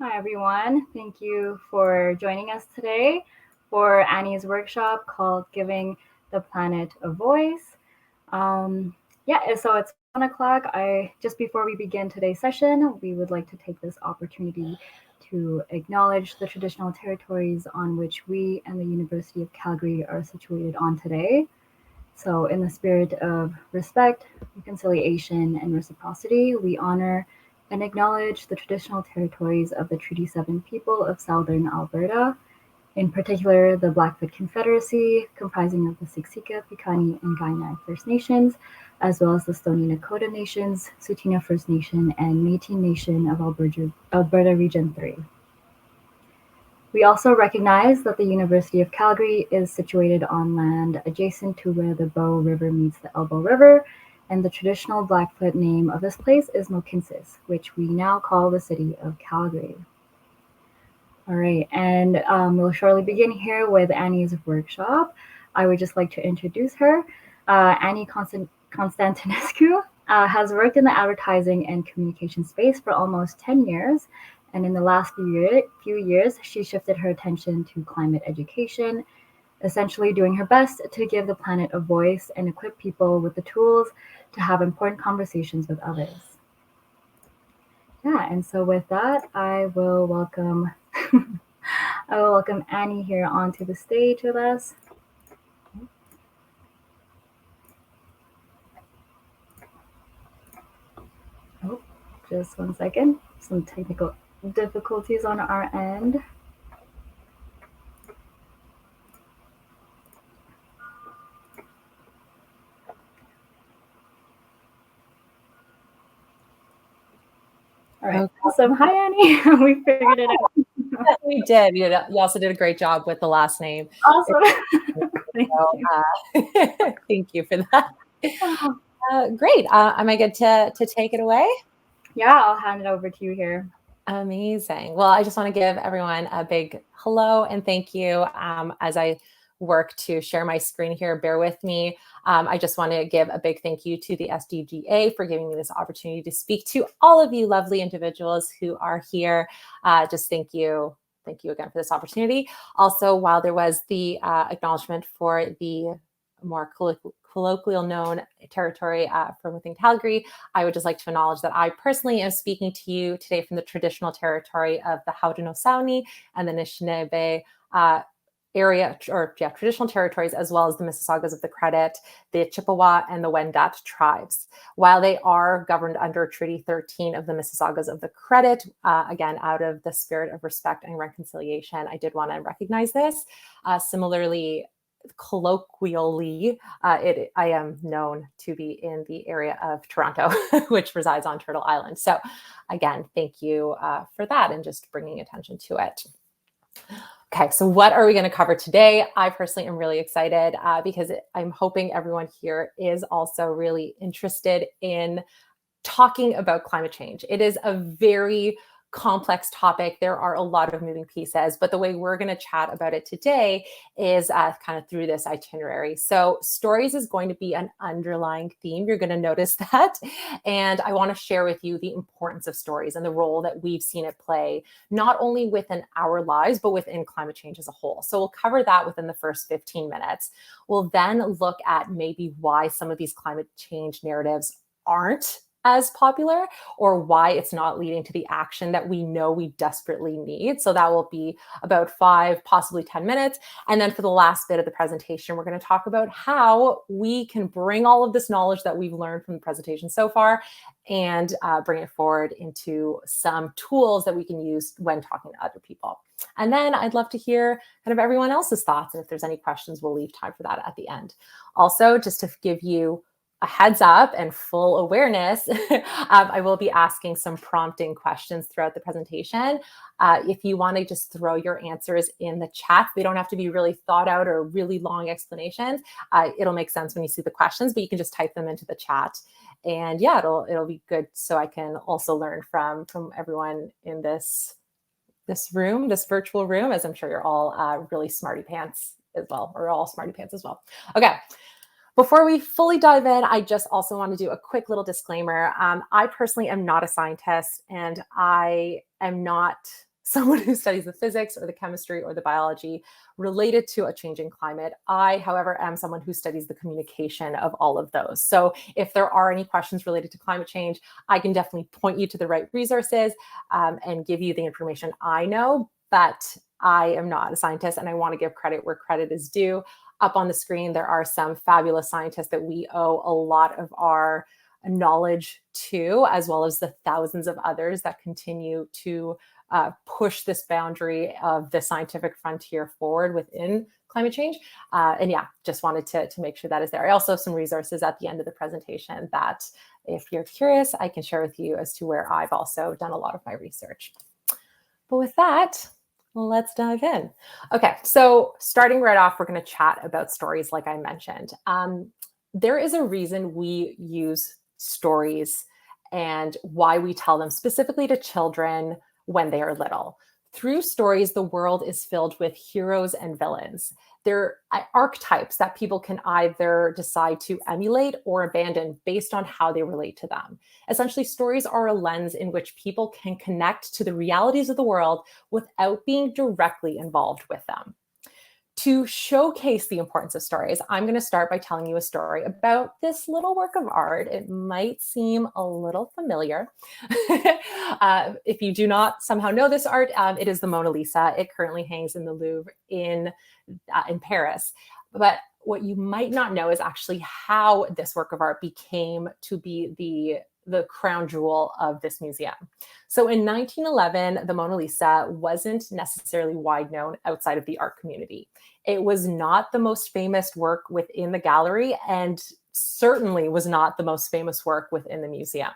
Hi, everyone. Thank you for joining us today for Annie's workshop called Giving the Planet a Voice. So it's 1 o'clock. Just before we begin today's session, we would like to take this opportunity to acknowledge the traditional territories on which we and the University of Calgary are situated on today. So, in the spirit of respect, reconciliation, and reciprocity, we honor and acknowledge the traditional territories of the Treaty 7 people of Southern Alberta, in particular the Blackfoot Confederacy, comprising of the Siksika, Piikani, and Kainai First Nations, as well as the Stoney Nakoda Nations, Tsuut'ina First Nation, and Métis Nation of Alberta Region 3. We also recognize that the University of Calgary is situated on land adjacent to where the Bow River meets the Elbow River, and the traditional Blackfoot name of this place is Mohkinstsis, which we now call the city of Calgary. All right, and we'll shortly begin here with Annie's workshop. I would just like to introduce her. Annie Constantinescu has worked in the advertising and communication space for almost 10 years. And in the last few years, she shifted her attention to climate education, essentially doing her best to give the planet a voice and equip people with the tools to have important conversations with others. Yeah, and so with that, I will welcome Annie here onto the stage with us. Oh, just 1 second. Some technical difficulties on our end. All right, awesome. Hi, Annie. We figured it out. We did. You also did a great job with the last name. Awesome. Thank you for that. Great. Am I good to take it away? Yeah, I'll hand it over to you here. Amazing. Well, I just want to give everyone a big hello and thank you. As I work to share my screen here, bear with me. I just want to give a big thank you to the SDGA for giving me this opportunity to speak to all of you lovely individuals who are here. Just thank you. Thank you again for this opportunity. Also, while there was the acknowledgement for the more colloquial known territory from within Calgary, I would just like to acknowledge that I personally am speaking to you today from the traditional territory of the Haudenosaunee and the Anishinaabe traditional territories, as well as the Mississaugas of the Credit, the Chippewa, and the Wendat tribes. While they are governed under Treaty 13 of the Mississaugas of the Credit, again, out of the spirit of respect and reconciliation, I did want to recognize this. Similarly, colloquially, I am known to be in the area of Toronto, which resides on Turtle Island. So again, thank you for that and just bringing attention to it. Okay, so what are we going to cover today? I personally am really excited because I'm hoping everyone here is also really interested in talking about climate change. It is a very complex topic. There are a lot of moving pieces, but the way we're going to chat about it today is kind of through this itinerary. So stories is going to be an underlying theme. You're going to notice that. And I want to share with you the importance of stories and the role that we've seen it play, not only within our lives, but within climate change as a whole. So we'll cover that within the first 15 minutes. We'll then look at maybe why some of these climate change narratives aren't as popular, or why it's not leading to the action that we know we desperately need. So that will be about 5, possibly 10 minutes. And then for the last bit of the presentation, we're going to talk about how we can bring all of this knowledge that we've learned from the presentation so far and bring it forward into some tools that we can use when talking to other people. And then I'd love to hear kind of everyone else's thoughts. And if there's any questions, we'll leave time for that at the end. Also, just to give you a heads up and full awareness, I will be asking some prompting questions throughout the presentation. If you want to just throw your answers in the chat, they don't have to be really thought out or really long explanations. It'll make sense when you see the questions, but you can just type them into the chat. And yeah, it'll be good so I can also learn from everyone in this room, this virtual room, as I'm sure you're all really smarty pants as well, or all smarty pants as well. Okay. Before we fully dive in, I just also want to do a quick little disclaimer. I personally am not a scientist, and I am not someone who studies the physics or the chemistry or the biology related to a changing climate. I, however, am someone who studies the communication of all of those. So if there are any questions related to climate change, I can definitely point you to the right resources and give you the information I know, but I am not a scientist and I want to give credit where credit is due. Up on the screen, there are some fabulous scientists that we owe a lot of our knowledge to, as well as the thousands of others that continue to push this boundary of the scientific frontier forward within climate change. And yeah, just wanted to make sure that is there. I also have some resources at the end of the presentation that if you're curious, I can share with you as to where I've also done a lot of my research. But with that, let's dive in. Okay, so starting right off, we're going to chat about stories like I mentioned. There is a reason we use stories and why we tell them specifically to children when they are little. Through stories, the world is filled with heroes and villains. They're archetypes that people can either decide to emulate or abandon based on how they relate to them. Essentially, stories are a lens in which people can connect to the realities of the world without being directly involved with them. To showcase the importance of stories, I'm going to start by telling you a story about this little work of art. It might seem a little familiar. If you do not somehow know this art, it is the Mona Lisa. It currently hangs in the Louvre in Paris. But what you might not know is actually how this work of art became to be the crown jewel of this museum. So in 1911, the Mona Lisa wasn't necessarily wide known outside of the art community. It was not the most famous work within the gallery and certainly was not the most famous work within the museum.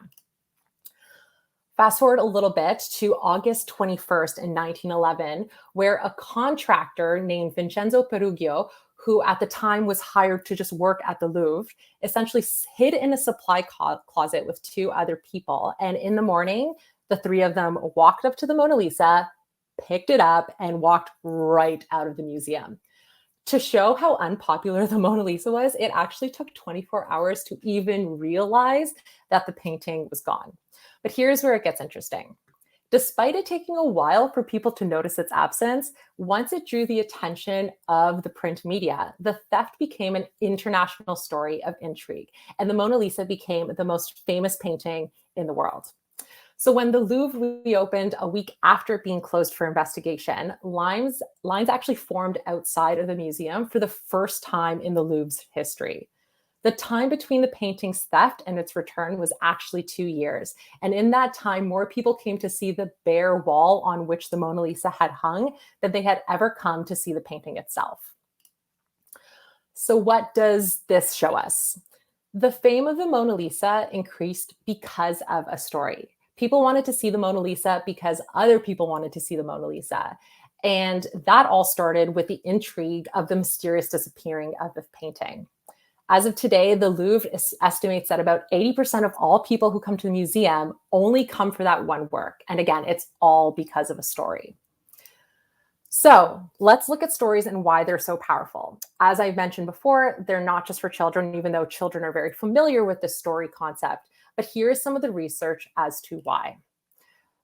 Fast forward a little bit to August 21st in 1911, where a contractor named Vincenzo Perugio, who at the time was hired to just work at the Louvre, essentially hid in a supply closet with two other people. And in the morning, the three of them walked up to the Mona Lisa, picked it up, and walked right out of the museum. To show how unpopular the Mona Lisa was, it actually took 24 hours to even realize that the painting was gone. But here's where it gets interesting. Despite it taking a while for people to notice its absence, once it drew the attention of the print media, the theft became an international story of intrigue, and the Mona Lisa became the most famous painting in the world. So when the Louvre reopened a week after it being closed for investigation, lines actually formed outside of the museum for the first time in the Louvre's history. The time between the painting's theft and its return was actually 2 years. And in that time, more people came to see the bare wall on which the Mona Lisa had hung than they had ever come to see the painting itself. So what does this show us? The fame of the Mona Lisa increased because of a story. People wanted to see the Mona Lisa because other people wanted to see the Mona Lisa. And that all started with the intrigue of the mysterious disappearing of the painting. As of today, the Louvre estimates that about 80% of all people who come to the museum only come for that one work. And again, it's all because of a story. So let's look at stories and why they're so powerful. As I've mentioned before, they're not just for children, even though children are very familiar with the story concept. But here's some of the research as to why.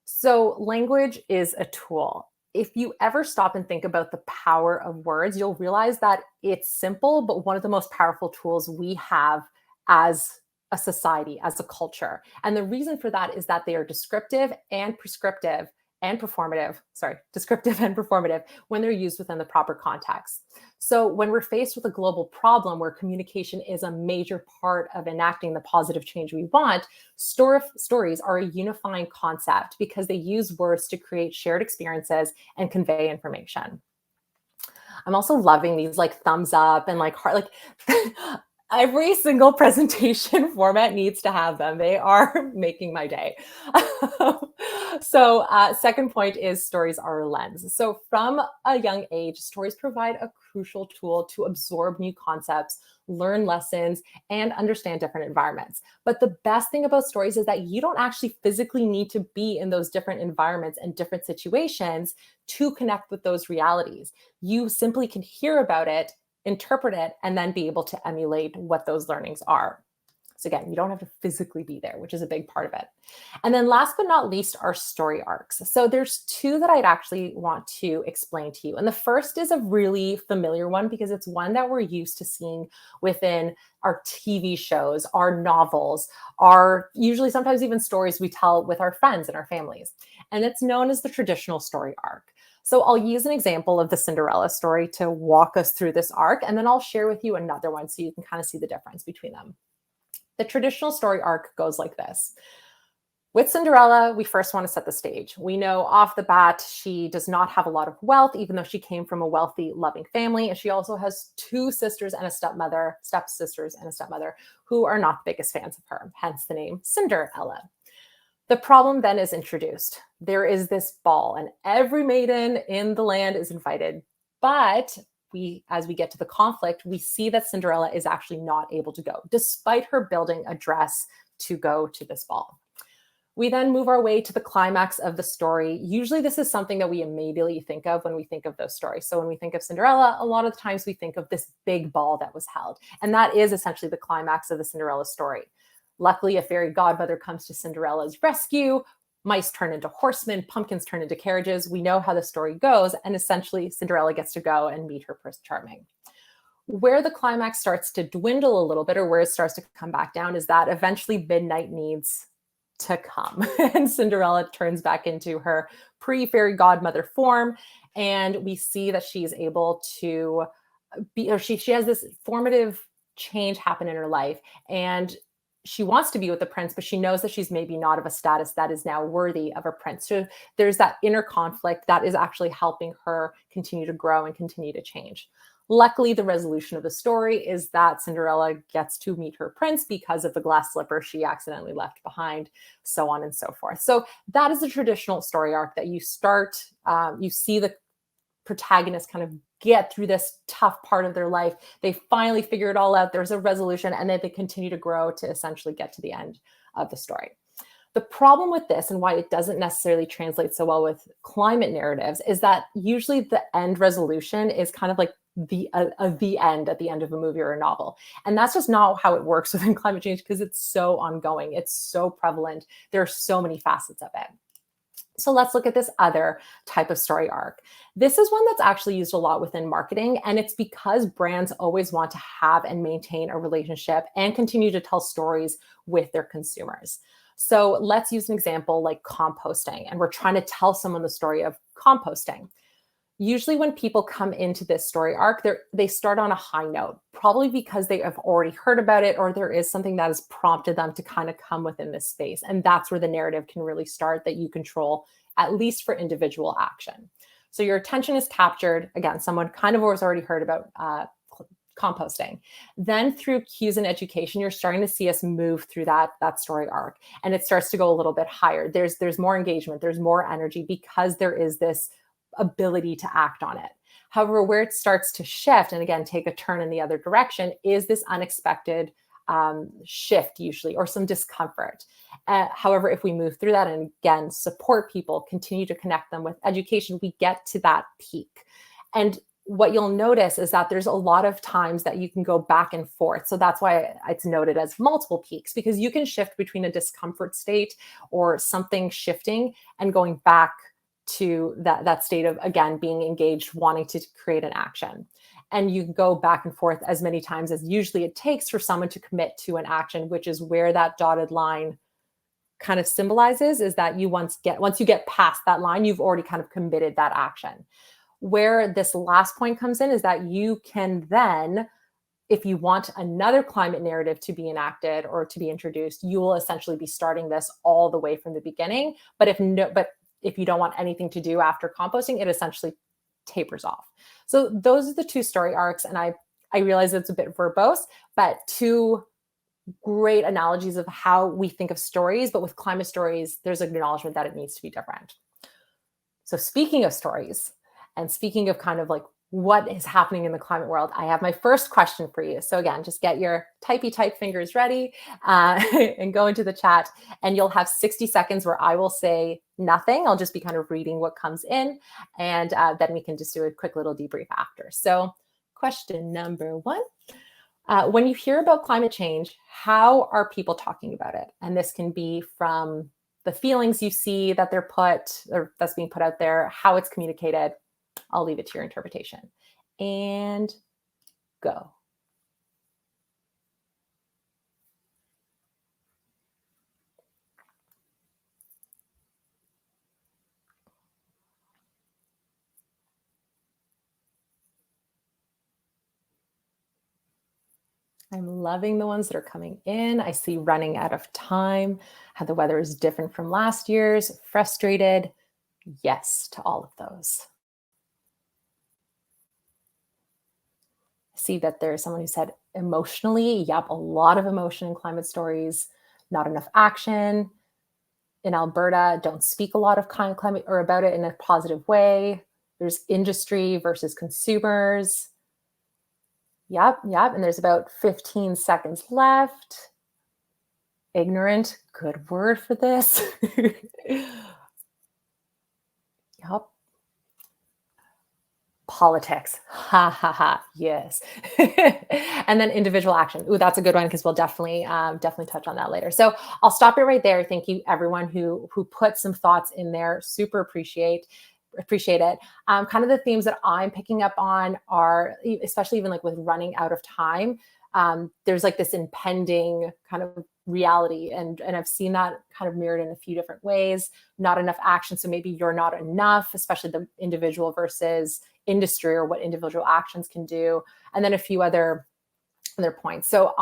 So language is a tool. If you ever stop and think about the power of words, you'll realize that it's simple, but one of the most powerful tools we have as a society, as a culture. And the reason for that is that they are descriptive and prescriptive and descriptive and performative when they're used within the proper context. So when we're faced with a global problem where communication is a major part of enacting the positive change we want, stories are a unifying concept because they use words to create shared experiences and convey information. I'm also loving these like thumbs up and like heart, like every single presentation format needs to have them. They are making my day. So second point is stories are a lens. So from a young age, stories provide a crucial tool to absorb new concepts, learn lessons, and understand different environments. But the best thing about stories is that you don't actually physically need to be in those different environments and different situations to connect with those realities. You simply can hear about it, interpret it, and then be able to emulate what those learnings are. So again, you don't have to physically be there, which is a big part of it. And then last but not least are story arcs. So there's two that I'd actually want to explain to you. And the first is a really familiar one because it's one that we're used to seeing within our TV shows, our novels, our usually sometimes even stories we tell with our friends and our families. And it's known as the traditional story arc. So I'll use an example of the Cinderella story to walk us through this arc, and then I'll share with you another one so you can kind of see the difference between them. The traditional story arc goes like this. With Cinderella, we first want to set the stage. We know off the bat, she does not have a lot of wealth, even though she came from a wealthy, loving family. And she also has two sisters and a stepsisters and a stepmother, who are not the biggest fans of her, hence the name Cinderella. The problem then is introduced. There is this ball, and every maiden in the land is invited. But as we get to the conflict, we see that Cinderella is actually not able to go, despite her building a dress to go to this ball. We then move our way to the climax of the story. Usually this is something that we immediately think of when we think of those stories. So when we think of Cinderella, a lot of the times we think of this big ball that was held. And that is essentially the climax of the Cinderella story. Luckily, a fairy godmother comes to Cinderella's rescue. Mice turn into horsemen, pumpkins turn into carriages. We know how the story goes. And essentially, Cinderella gets to go and meet her Prince Charming. Where the climax starts to dwindle a little bit, or where it starts to come back down, is that eventually midnight needs to come. And Cinderella turns back into her pre-fairy godmother form. And we see that she's able to be, or she has this formative change happen in her life. And she wants to be with the prince, but she knows that she's maybe not of a status that is now worthy of a prince. So there's that inner conflict that is actually helping her continue to grow and continue to change. Luckily, the resolution of the story is that Cinderella gets to meet her prince because of the glass slipper she accidentally left behind, so on and so forth. So that is the traditional story arc that you start, you see the protagonist kind of get through this tough part of their life. They finally figure it all out. There's a resolution, and then they continue to grow to essentially get to the end of the story. The problem with this, and why it doesn't necessarily translate so well with climate narratives, is that usually the end resolution is kind of like the end at the end of a movie or a novel. And that's just not how it works within climate change, because it's so ongoing. It's so prevalent. There are so many facets of it. So let's look at this other type of story arc. This is one that's actually used a lot within marketing, and it's because brands always want to have and maintain a relationship and continue to tell stories with their consumers. So let's use an example like composting, and we're trying to tell someone the story of composting. Usually when people come into this story arc, they start on a high note, probably because they have already heard about it, or there is something that has prompted them to kind of come within this space. And that's where the narrative can really start, that you control, at least for individual action. So your attention is captured. Again, someone kind of has already heard about composting. Then through cues and education, you're starting to see us move through that story arc. And it starts to go a little bit higher. There's more engagement, there's more energy, because there is this ability to act on it. However, where it starts to shift, and again, take a turn in the other direction, is this unexpected shift usually, or some discomfort. However, if we move through that and again, support people, continue to connect them with education, we get to that peak. And what you'll notice is that there's a lot of times that you can go back and forth. So that's why it's noted as multiple peaks, because you can shift between a discomfort state or something shifting and going back to that state of, again, being engaged, wanting to create an action. And you can go back and forth as many times as usually it takes for someone to commit to an action, which is where that dotted line kind of symbolizes, is that once you get past that line, you've already kind of committed that action. Where this last point comes in is that you can then, if you want another climate narrative to be enacted or to be introduced, you will essentially be starting this all the way from the beginning. But if you don't want anything to do after composting, it essentially tapers off. So those are the two story arcs. And I realize it's a bit verbose, but two great analogies of how we think of stories. But with climate stories, there's an acknowledgement that it needs to be different. So speaking of stories, and speaking of kind of like what is happening in the climate world, I have my first question for you. So again, just get your typey type fingers ready and go into the chat, and you'll have 60 seconds where I will say nothing. I'll just be kind of reading what comes in, and then we can just do a quick little debrief after. So question number one: When you hear about climate change, how are people talking about it? And this can be from the feelings you see that they're put, or that's being put out there, how it's communicated. I'll leave it to your interpretation. And go. I'm loving the ones that are coming in. I see running out of time, how the weather is different from last year's, frustrated. Yes to all of those. I see that there's someone who said emotionally. Yep, a lot of emotion in climate stories, not enough action. In Alberta, don't speak a lot of climate or about it in a positive way. There's industry versus consumers. Yep. And there's about 15 seconds left. Ignorant, good word for this. Yep. Politics. Ha ha ha. Yes. And then individual action. Ooh, that's a good one because we'll definitely touch on that later. So I'll stop it right there. Thank you everyone who put some thoughts in there. Super appreciate it. Kind of the themes that I'm picking up on are, especially even like with running out of time, there's like this impending kind of reality. And I've seen that kind of mirrored in a few different ways. Not enough action. So maybe you're not enough, especially the individual versus industry or what individual actions can do. And then a few other points. So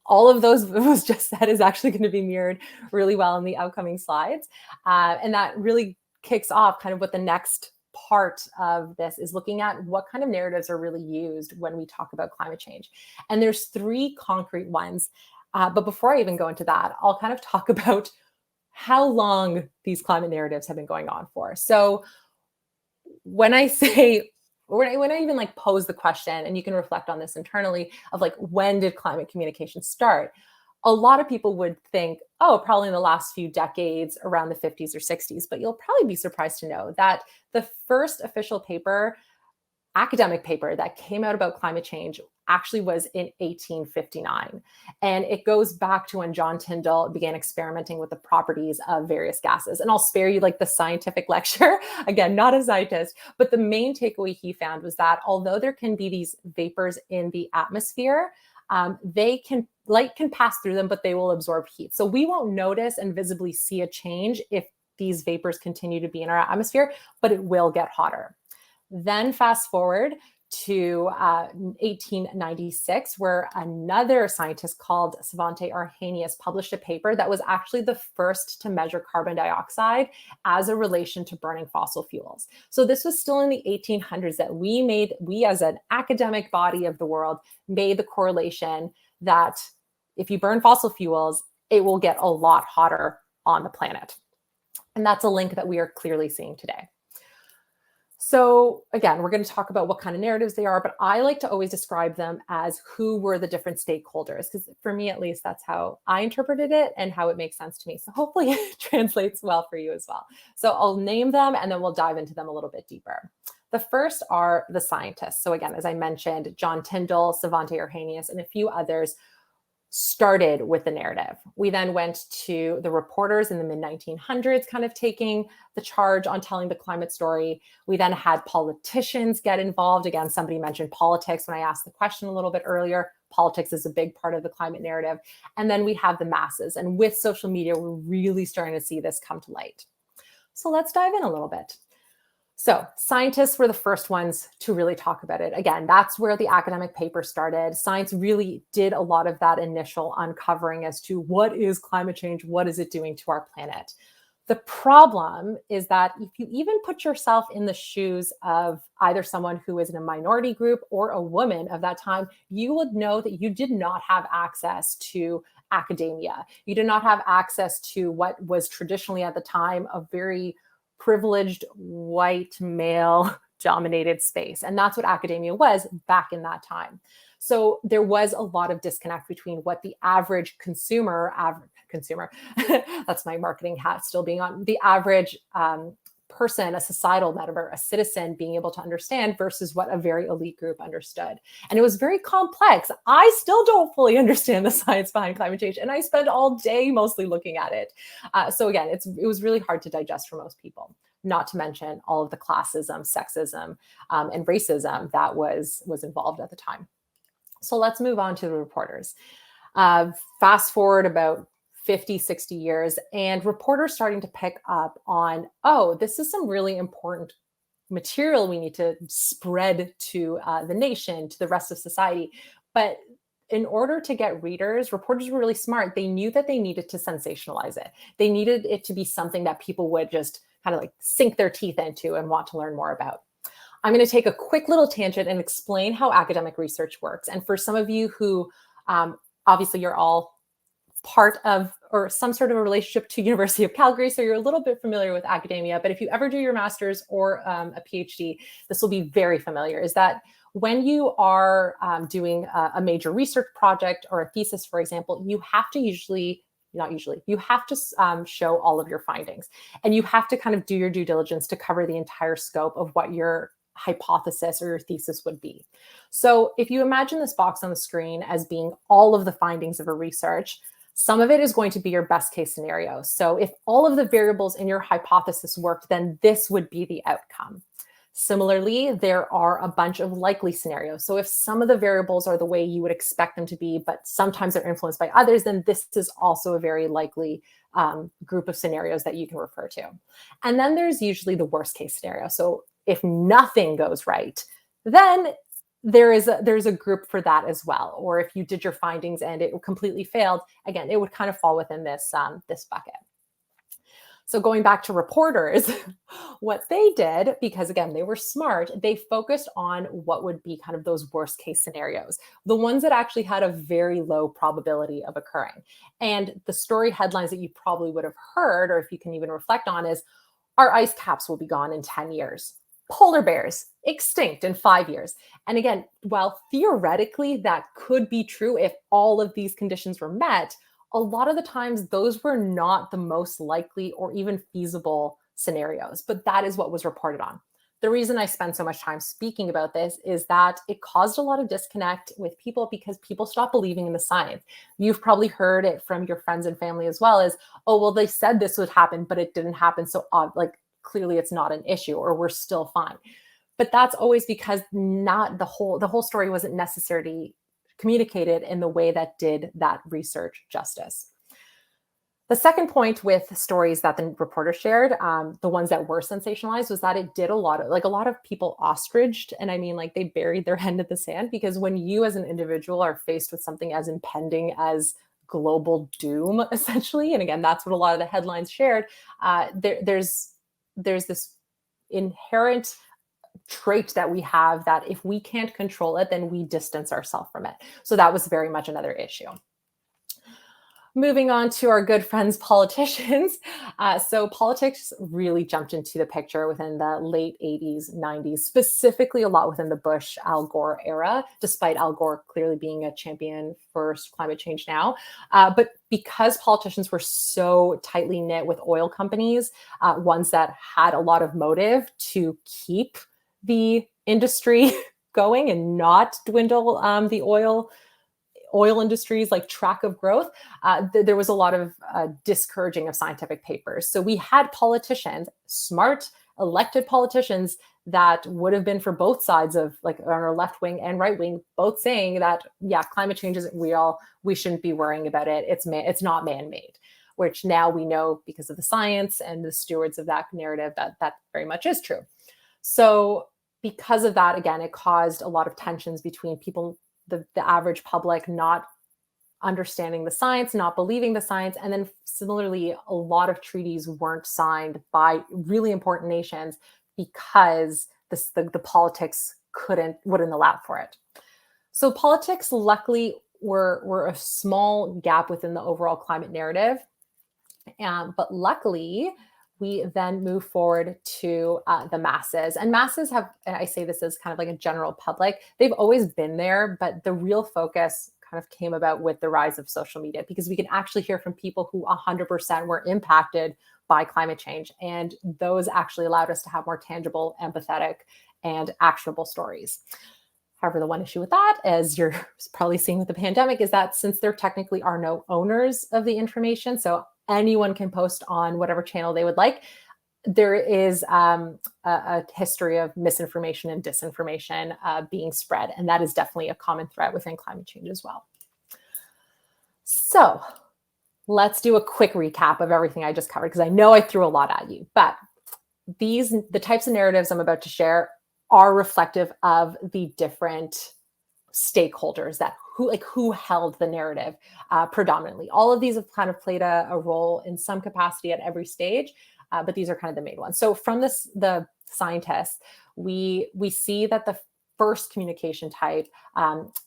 all of those was just said is actually going to be mirrored really well in the upcoming slides. And that really kicks off kind of what the next part of this is, looking at what kind of narratives are really used when we talk about climate change. And there's 3 concrete ones. But before I even go into that, I'll kind of talk about how long these climate narratives have been going on for. So when I say, when I even like pose the question, and you can reflect on this internally, of like, when did climate communication start? A lot of people would think, oh, probably in the last few decades, around the 50s or 60s. But you'll probably be surprised to know that the first official paper, academic paper that came out about climate change actually was in 1859. And it goes back to when John Tyndall began experimenting with the properties of various gases. And I'll spare you like the scientific lecture. Again, not a scientist, but the main takeaway he found was that although there can be these vapors in the atmosphere, light can pass through them, but they will absorb heat. So we won't notice and visibly see a change if these vapors continue to be in our atmosphere, but it will get hotter. Then fast forward to 1896, where another scientist called Svante Arrhenius published a paper that was actually the first to measure carbon dioxide as a relation to burning fossil fuels. So this was still in the 1800s that we as an academic body of the world made the correlation that if you burn fossil fuels, it will get a lot hotter on the planet. And that's a link that we are clearly seeing today. So again, we're going to talk about what kind of narratives they are, but I like to always describe them as who were the different stakeholders, because for me, at least, that's how I interpreted it and how it makes sense to me. So hopefully it translates well for you as well. So I'll name them and then we'll dive into them a little bit deeper. The first are the scientists. So again, as I mentioned, John Tyndall, Svante Arrhenius, and a few others started with the narrative. We then went to the reporters in the mid-1900s, kind of taking the charge on telling the climate story. We then had politicians get involved. Again, somebody mentioned politics when I asked the question a little bit earlier. Politics is a big part of the climate narrative. And then we have the masses. And with social media, we're really starting to see this come to light. So let's dive in a little bit. So scientists were the first ones to really talk about it. Again, that's where the academic paper started. Science really did a lot of that initial uncovering as to what is climate change, what is it doing to our planet. The problem is that if you even put yourself in the shoes of either someone who is in a minority group or a woman of that time, you would know that you did not have access to academia. You did not have access to what was traditionally at the time a very privileged white male dominated space. And that's what academia was back in that time. So there was a lot of disconnect between what the average consumer, that's my marketing hat still being on, the average person, a societal member, a citizen being able to understand versus what a very elite group understood. And it was very complex. I still don't fully understand the science behind climate change, and I spend all day mostly looking at it. So again, it was really hard to digest for most people, not to mention all of the classism, sexism, and racism that was involved at the time. So let's move on to the reporters. Fast forward about 50, 60 years, and reporters starting to pick up on, oh, this is some really important material we need to spread to the nation, to the rest of society. But in order to get readers, reporters were really smart. They knew that they needed to sensationalize it. They needed it to be something that people would just kind of like sink their teeth into and want to learn more about. I'm going to take a quick little tangent and explain how academic research works. And for some of you who obviously you're all part of or some sort of a relationship to University of Calgary, so you're a little bit familiar with academia, but if you ever do your master's or a PhD, this will be very familiar, is that when you are doing a major research project or a thesis, for example, you have to you have to show all of your findings, and you have to kind of do your due diligence to cover the entire scope of what your hypothesis or your thesis would be. So if you imagine this box on the screen as being all of the findings of a research, some of it is going to be your best case scenario. So if all of the variables in your hypothesis worked, then this would be the outcome. Similarly, there are a bunch of likely scenarios. So if some of the variables are the way you would expect them to be, but sometimes they're influenced by others, then this is also a very likely group of scenarios that you can refer to. And then there's usually the worst case scenario. So if nothing goes right, then there's a group for that as well. Or if you did your findings and it completely failed, again, it would kind of fall within this bucket. So going back to reporters, what they did, because again, they were smart, they focused on what would be kind of those worst case scenarios, the ones that actually had a very low probability of occurring. And the story headlines that you probably would have heard, or if you can even reflect on, is our ice caps will be gone in 10 years. Polar bears extinct in 5 years. And again, while theoretically that could be true if all of these conditions were met, a lot of the times those were not the most likely or even feasible scenarios, but that is what was reported on. The reason I spend so much time speaking about this is that it caused a lot of disconnect with people because people stopped believing in the science. You've probably heard it from your friends and family as well as, oh, well, they said this would happen, but it didn't happen. So clearly it's not an issue, or we're still fine. But that's always because not the whole story wasn't necessarily communicated in the way that did that research justice. The second point with stories that the reporter shared, the ones that were sensationalized, was that it did a lot of people ostriched, and I mean like they buried their head in the sand, because when you as an individual are faced with something as impending as global doom, essentially, and again, that's what a lot of the headlines shared, there's this inherent trait that we have that if we can't control it, then we distance ourselves from it. So that was very much another issue. Moving on to our good friends, politicians. So politics really jumped into the picture within the late 80s, 90s, specifically a lot within the Bush, Al Gore era, despite Al Gore clearly being a champion for climate change now. But because politicians were so tightly knit with oil companies, ones that had a lot of motive to keep the industry going and not dwindle the oil industry's like track of growth, there was a lot of discouraging of scientific papers. So we had politicians, smart elected politicians, that would have been for both sides of like on our left wing and right wing, both saying that, yeah, climate change isn't real. We shouldn't be worrying about it. It's not man-made, which now we know because of the science and the stewards of that narrative that very much is true. So because of that, again, it caused a lot of tensions between people, the average public not understanding the science, not believing the science. And then similarly, a lot of treaties weren't signed by really important nations because the politics wouldn't allow for it. So politics, luckily, were a small gap within the overall climate narrative. But luckily, we then move forward to the masses. And masses have, I say this as kind of like a general public, they've always been there, but the real focus kind of came about with the rise of social media, because we can actually hear from people who 100% were impacted by climate change. And those actually allowed us to have more tangible, empathetic, and actionable stories. However, the one issue with that, as you're probably seeing with the pandemic, is that since there technically are no owners of the information, so anyone can post on whatever channel they would like, there is a history of misinformation and disinformation being spread. And that is definitely a common threat within climate change as well. So let's do a quick recap of everything I just covered, because I know I threw a lot at you. But the types of narratives I'm about to share are reflective of the different stakeholders that who held the narrative predominantly. All of these have kind of played a role in some capacity at every stage, but these are kind of the main ones. So from the scientists, we see that the first communication type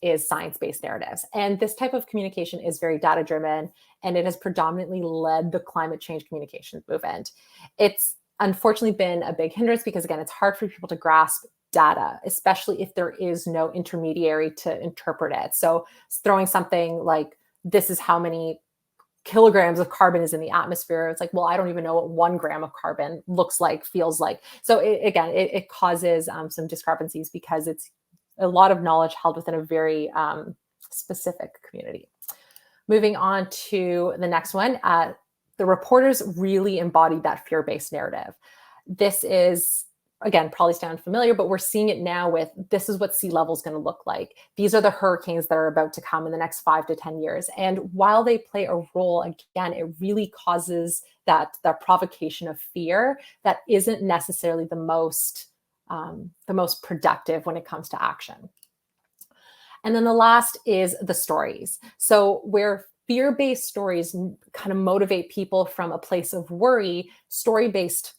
is science-based narratives. And this type of communication is very data-driven, and it has predominantly led the climate change communication movement. It's unfortunately been a big hindrance because, again, it's hard for people to grasp data, especially if there is no intermediary to interpret it. So throwing something like, this is how many kilograms of carbon is in the atmosphere. It's like, well, I don't even know what 1 gram of carbon looks like, feels like. So it causes some discrepancies because it's a lot of knowledge held within a very specific community. Moving on to the next one, the reporters really embodied that fear-based narrative. This is, again, probably sound familiar, but we're seeing it now with, this is what sea level is going to look like. These are the hurricanes that are about to come in the next 5 to 10 years. And while they play a role, again, it really causes that provocation of fear that isn't necessarily the most productive when it comes to action. And then the last is the stories. So where fear-based stories kind of motivate people from a place of worry, story-based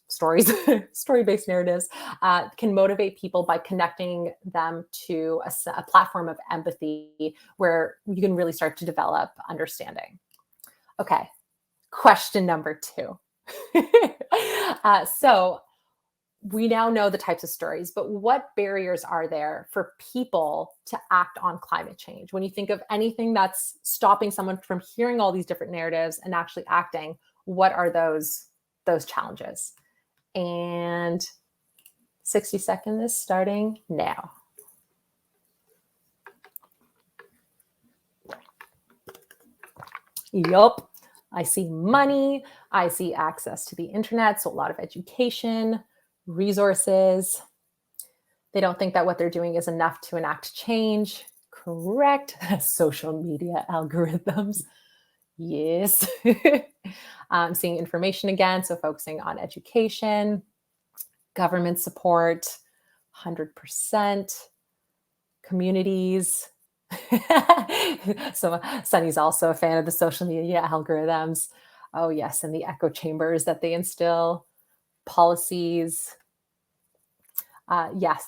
narratives can motivate people by connecting them to a platform of empathy where you can really start to develop understanding. Okay, question number 2. So we now know the types of stories, but what barriers are there for people to act on climate change? When you think of anything that's stopping someone from hearing all these different narratives and actually acting, what are those challenges? And 60 seconds is starting now. Yup. I see money. I see access to the internet. So a lot of education, resources. They don't think that what they're doing is enough to enact change. Correct. Social media algorithms. Yes. Seeing information again. So focusing on education, government support, 100%, communities. So Sunny's also a fan of the social media algorithms. Oh yes, and the echo chambers that they instill. Policies. Yes,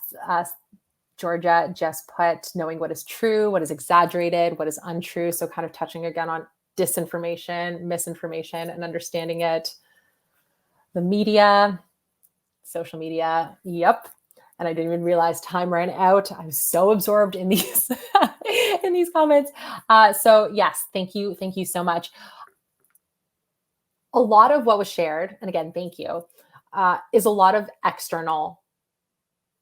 Georgia just put knowing what is true, what is exaggerated, what is untrue. So kind of touching again on disinformation, misinformation, and understanding it. The media, social media, yep. And I didn't even realize time ran out. I was so absorbed in these in these comments. So yes, thank you so much. A lot of what was shared, and again, thank you, is a lot of external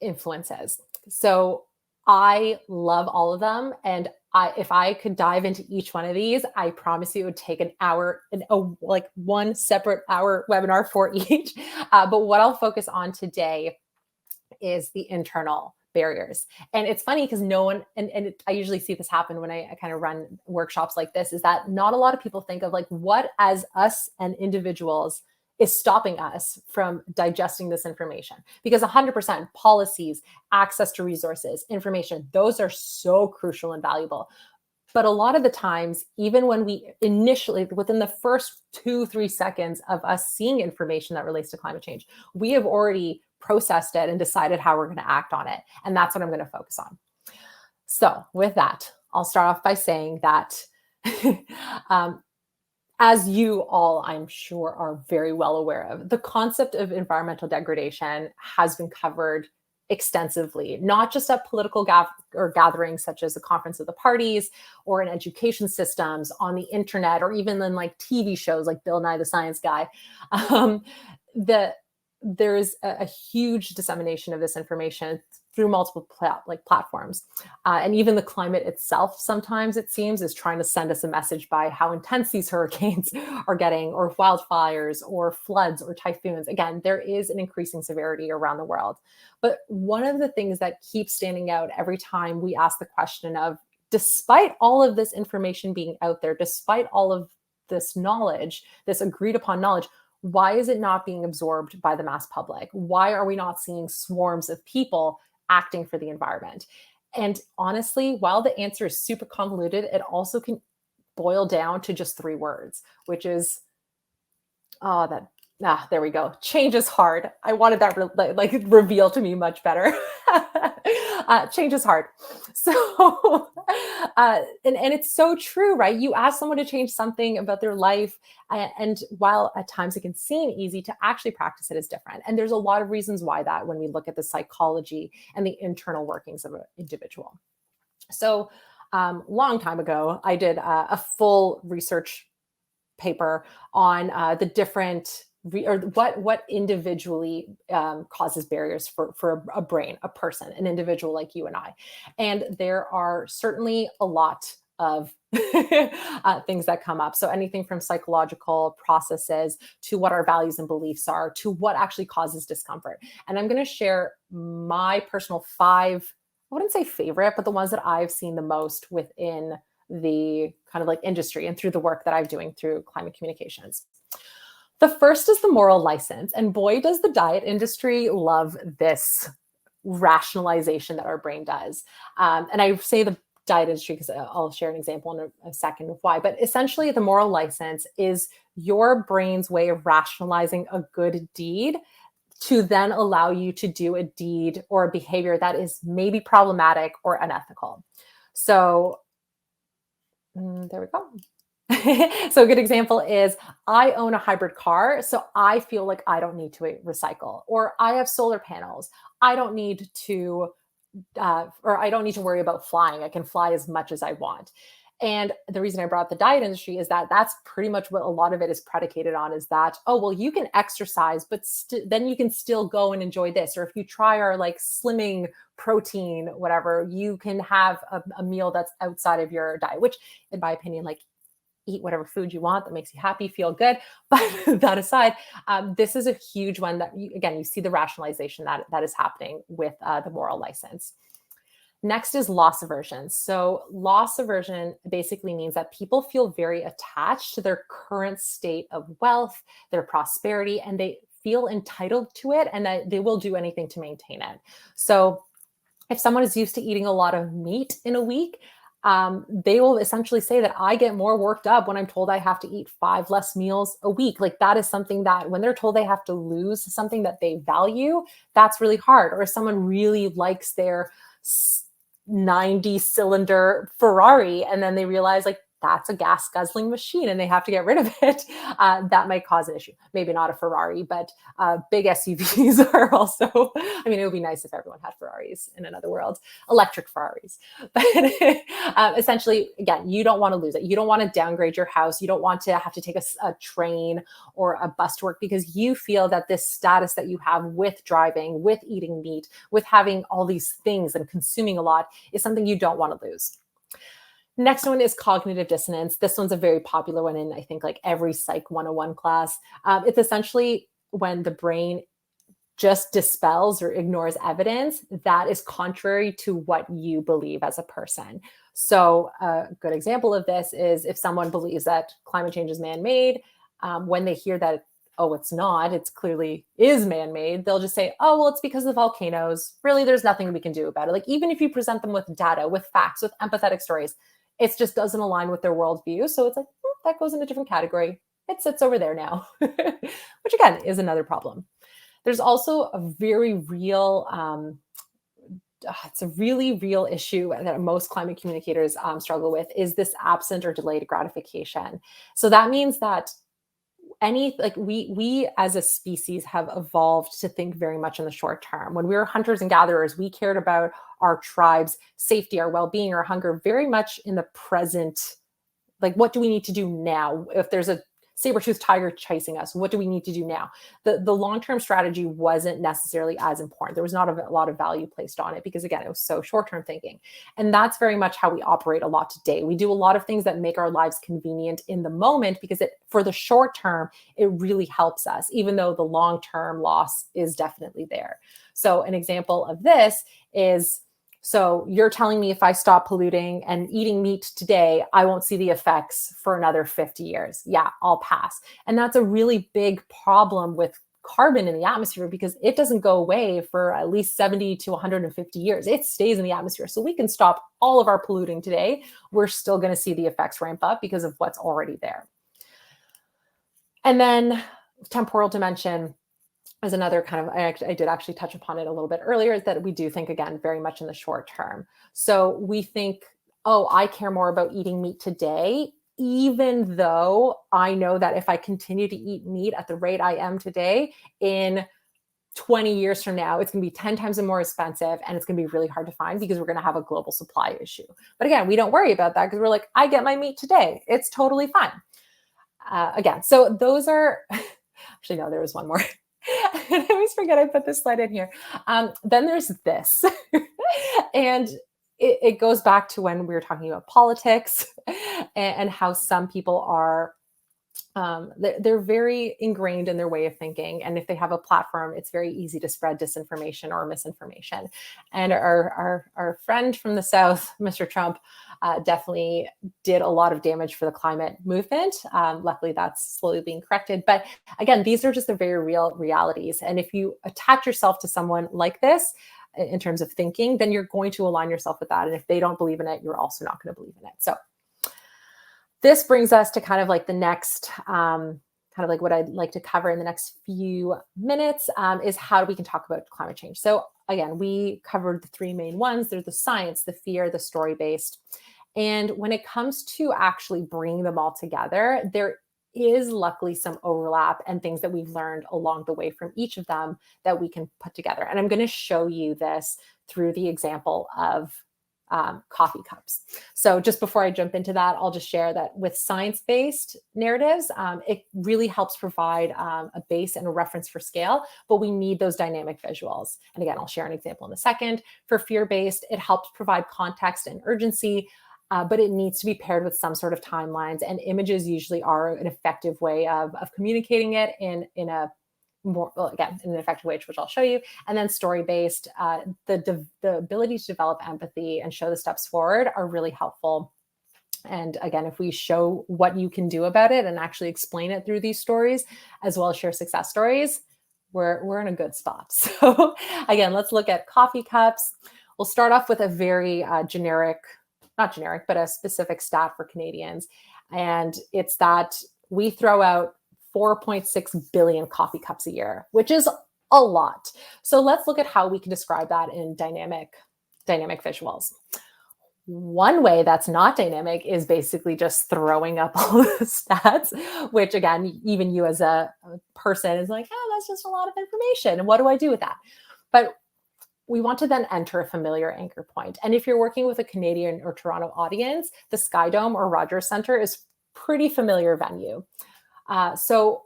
influences. So I love all of them. And if I could dive into each one of these, I promise you it would take an hour, like one separate hour webinar for each. But what I'll focus on today is the internal barriers. And it's funny because no one, I usually see this happen when I kind of run workshops like this, is that not a lot of people think of like what as us and individuals is stopping us from digesting this information. Because 100% policies, access to resources, information, those are so crucial and valuable. But a lot of the times, even when we initially, within the first 2-3 seconds of us seeing information that relates to climate change, we have already processed it and decided how we're going to act on it. And that's what I'm going to focus on. So with that, I'll start off by saying that as you all, I'm sure, are very well aware of, the concept of environmental degradation has been covered extensively, not just at political gatherings such as the conference of the parties or in education systems, on the internet, or even in like TV shows like Bill Nye the Science Guy. Um, there's a huge dissemination of this information through multiple platforms. And even the climate itself, sometimes it seems, is trying to send us a message by how intense these hurricanes are getting, or wildfires, or floods, or typhoons. Again, there is an increasing severity around the world. But one of the things that keeps standing out every time we ask the question of, despite all of this information being out there, despite all of this knowledge, this agreed upon knowledge, why is it not being absorbed by the mass public? Why are we not seeing swarms of people acting for the environment? And honestly, while the answer is super convoluted, it also can boil down to just 3 words, which is, there we go. Change is hard. I wanted that reveal to me much better. Change is hard. So, and it's so true, right? You ask someone to change something about their life, and while at times it can seem easy, to actually practice it is different. And there's a lot of reasons why that, when we look at the psychology and the internal workings of an individual. So, long time ago, I did a full research paper on the different or what individually causes barriers for a brain, a person, an individual like you and I. And there are certainly a lot of things that come up. So anything from psychological processes to what our values and beliefs are, to what actually causes discomfort. And I'm going to share my personal 5, I wouldn't say favorite, but the ones that I've seen the most within the kind of like industry and through the work that I'm doing through climate communications. The first is the moral license. And boy, does the diet industry love this rationalization that our brain does. And I say the diet industry because I'll share an example in a second of why. But essentially, the moral license is your brain's way of rationalizing a good deed to then allow you to do a deed or a behavior that is maybe problematic or unethical. So there we go. So a good example is, I own a hybrid car, so I feel like I don't need to recycle, or I have solar panels. I don't need to, or I don't need to worry about flying. I can fly as much as I want. And the reason I brought up the diet industry is that that's pretty much what a lot of it is predicated on, is that, oh, well, you can exercise, but then you can still go and enjoy this. Or if you try our like slimming protein, whatever, you can have a meal that's outside of your diet, which in my opinion, like, eat whatever food you want that makes you happy, feel good. But that aside, this is a huge one that, you see the rationalization that is happening with the moral license. Next is loss aversion. So loss aversion basically means that people feel very attached to their current state of wealth, their prosperity, and they feel entitled to it, and that they will do anything to maintain it. So if someone is used to eating a lot of meat in a week, they will essentially say that I get more worked up when I'm told I have to eat 5 less meals a week. Like, that is something that when they're told they have to lose something that they value, that's really hard. Or if someone really likes their 90-cylinder Ferrari, and then they realize like that's a gas guzzling machine and they have to get rid of it, that might cause an issue. Maybe not a Ferrari, but big SUVs are also, I mean, it would be nice if everyone had Ferraris in another world, electric Ferraris. But essentially, again, you don't want to lose it. You don't want to downgrade your house. You don't want to have to take a train or a bus to work because you feel that this status that you have with driving, with eating meat, with having all these things and consuming a lot is something you don't want to lose. Next one is cognitive dissonance. This one's a very popular one in, I think, like every Psych 101 class. It's essentially when the brain just dispels or ignores evidence that is contrary to what you believe as a person. So a good example of this is if someone believes that climate change is man-made, when they hear that, oh, it's not, it's clearly is man-made, they'll just say, oh, well, it's because of volcanoes. Really, there's nothing we can do about it. Like, even if you present them with data, with facts, with empathetic stories, it just doesn't align with their worldview. So it's like, that goes in a different category. It sits over there now, which again is another problem. There's also a very real, it's a really real issue that most climate communicators struggle with, is this absent or delayed gratification. So that means that we as a species have evolved to think very much in the short term. When we were hunters and gatherers, we cared about our tribe's safety, our well-being, our hunger very much in the present. Like, what do we need to do now? If there's a saber-toothed tiger chasing us, what do we need to do now? The long-term strategy wasn't necessarily as important. There was not a lot of value placed on it because, again, it was so short-term thinking. And that's very much how we operate a lot today. We do a lot of things that make our lives convenient in the moment because for the short term, it really helps us, even though the long-term loss is definitely there. So an example of this is, so you're telling me if I stop polluting and eating meat today, I won't see the effects for another 50 years. Yeah, I'll pass. And that's a really big problem with carbon in the atmosphere because it doesn't go away for at least 70 to 150 years. It stays in the atmosphere. So we can stop all of our polluting today. We're still going to see the effects ramp up because of what's already there. And then temporal dimension is another kind of, I did actually touch upon it a little bit earlier, is that we do think, again, very much in the short term. So we think, oh, I care more about eating meat today, even though I know that if I continue to eat meat at the rate I am today, in 20 years from now, it's going to be 10 times more expensive and it's going to be really hard to find because we're going to have a global supply issue. But again, we don't worry about that because we're like, I get my meat today. It's totally fine. Again, so those are, actually, no, there was one more. I always forget I put this slide in here. Then there's this. And it goes back to when we were talking about politics and how some people are, they're very ingrained in their way of thinking. And if they have a platform, it's very easy to spread disinformation or misinformation. And our friend from the South, Mr. Trump, definitely did a lot of damage for the climate movement. Luckily, that's slowly being corrected. But again, these are just the very real realities. And if you attach yourself to someone like this, in terms of thinking, then you're going to align yourself with that. And if they don't believe in it, you're also not going to believe in it. So this brings us to kind of like the next, kind of like what I'd like to cover in the next few minutes, is how we can talk about climate change. So again, we covered the three main ones. There's the science, the fear, the story-based. And when it comes to actually bringing them all together, there is luckily some overlap and things that we've learned along the way from each of them that we can put together. And I'm going to show you this through the example of coffee cups. So just before I jump into that, I'll just share that with science-based narratives, it really helps provide a base and a reference for scale, but we need those dynamic visuals. And again, I'll share an example in a second. For fear-based, it helps provide context and urgency, but it needs to be paired with some sort of timelines, and images usually are an effective way of communicating it in a more, well, again, in an effective way, which I'll show you. And then story-based, the ability to develop empathy and show the steps forward are really helpful. And again, if we show what you can do about it and actually explain it through these stories, as well as share success stories, we're in a good spot. So again, let's look at coffee cups. We'll start off with a very not generic, but a specific stat for Canadians. And it's that we throw out 4.6 billion coffee cups a year, which is a lot. So let's look at how we can describe that in dynamic visuals. One way that's not dynamic is basically just throwing up all the stats, which again, even you as a person is like, oh, that's just a lot of information. And what do I do with that? But we want to then enter a familiar anchor point. And if you're working with a Canadian or Toronto audience, the Sky Dome or Rogers Centre is pretty familiar venue. So